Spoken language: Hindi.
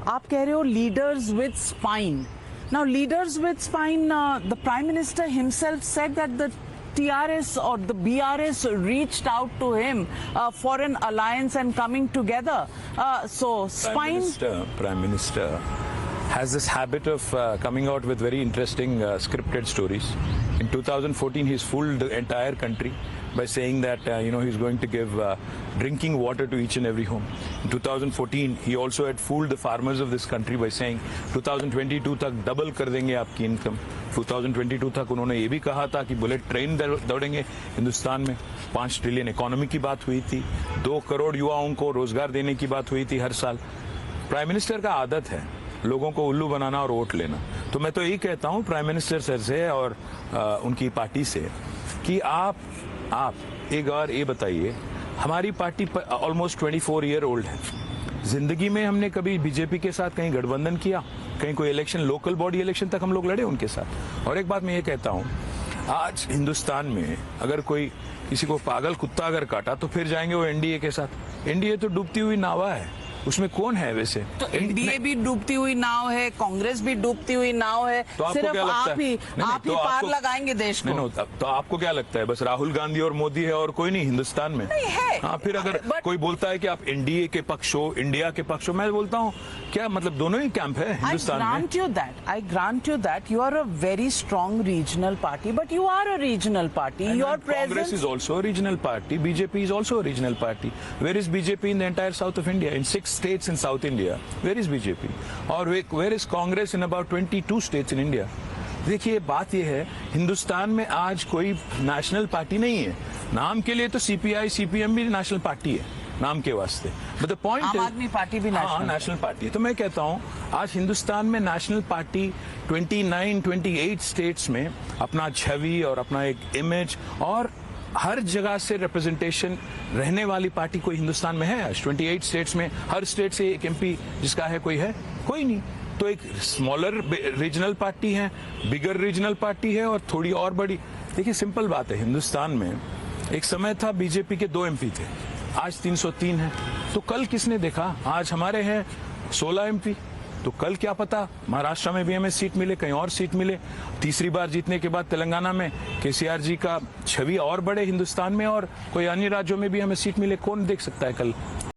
आप कह रहे हो leaders with spine. Now, leaders with spine, the Prime Minister himself said that the TRS or the BRS reached out to him for an alliance and coming together. So, spine. Prime Minister has this habit of coming out with very interesting scripted stories. In 2014, he's fooled the entire country by saying that he's going to give drinking water to each and every home. In 2014, he also had fooled the farmers of this country by saying 2022 तक डबल कर देंगे आपकी इनकम. 2022 तक उन्होंने ये भी कहा था कि बुलेट ट्रेन दौड़ेंगे हिंदुस्तान में. 5 ट्रिलियन इकोनॉमी की बात हुई थी. 2 करोड़ युवाओं को रोजगार देने की बात हुई थी हर साल. प्राइम मिनिस्टर का आदत है लोगों को उल्लू बनाना और वोट लेना. तो मैं तो यही कहता हूँ प्राइम मिनिस्टर सर से और उनकी पार्टी से कि आप एक बार ये बताइए, हमारी पार्टी ऑलमोस्ट 24 ईयर ओल्ड है. जिंदगी में हमने कभी बीजेपी के साथ कहीं गठबंधन किया? कहीं कोई इलेक्शन, लोकल बॉडी इलेक्शन तक हम लोग लड़े उनके साथ? और एक बात मैं ये कहता हूँ, आज हिंदुस्तान में अगर कोई किसी को पागल कुत्ता अगर काटा तो फिर जाएंगे वो एनडीए के साथ. एनडीए तो डूबती हुई नावा है, उसमें कौन है वैसे? तो एनडीए भी डूबती हुई नाव है, कांग्रेस भी डूबती हुई नाव है. तो सिर्फ आप ही पार लगाएंगे देश को. नहीं, तो आपको क्या लगता है बस राहुल गांधी और मोदी है और कोई नहीं हिंदुस्तान में? नहीं है. हाँ, फिर अगर कोई बोलता है कि आप एनडीए के पक्ष हो, इंडिया के पक्ष हो, मैं बोलता हूँ क्या मतलब दोनों ही कैंप है हिंदुस्तान में. I grant you that you are a very strong regional party, but you are a regional party. Your presence. Congress is also a regional party. BJP is also a regional party. Where is BJP in the entire south of India? In 6 states in South India, where is BJP? Or where is Congress in about 22 states in India? देखिए बात यह है, हिंदुस्तान में आज कोई नेशनल पार्टी नहीं है. नाम के लिए तो सीपीआई सीपीएम भी नेशनल पार्टी है नाम के वास्ते. बट द पॉइंट आम आदमी पार्टी भी नेशनल पार्टी है. तो मैं कहता हूँ आज हिंदुस्तान में नेशनल पार्टी 28 स्टेट्स में अपना छवि और अपना एक इमेज और हर जगह से रिप्रेजेंटेशन रहने वाली पार्टी कोई हिंदुस्तान में है? आज 28 स्टेट्स में हर स्टेट से एक एमपी जिसका है कोई नहीं. तो एक स्मॉलर रीजनल पार्टी है, बिगर रीजनल पार्टी है और थोड़ी और बड़ी. देखिए सिंपल बात है, हिंदुस्तान में एक समय था बीजेपी के 2 एमपी थे, आज 303 है. तो कल किसने देखा? आज हमारे हैं 16 एमपी. तो कल क्या पता महाराष्ट्र में भी हमें सीट मिले, कहीं और सीट मिले. तीसरी बार जीतने के बाद तेलंगाना में केसीआर जी का छवि और बढ़े हिंदुस्तान में और कोई अन्य राज्यों में भी हमें सीट मिले. कौन देख सकता है कल?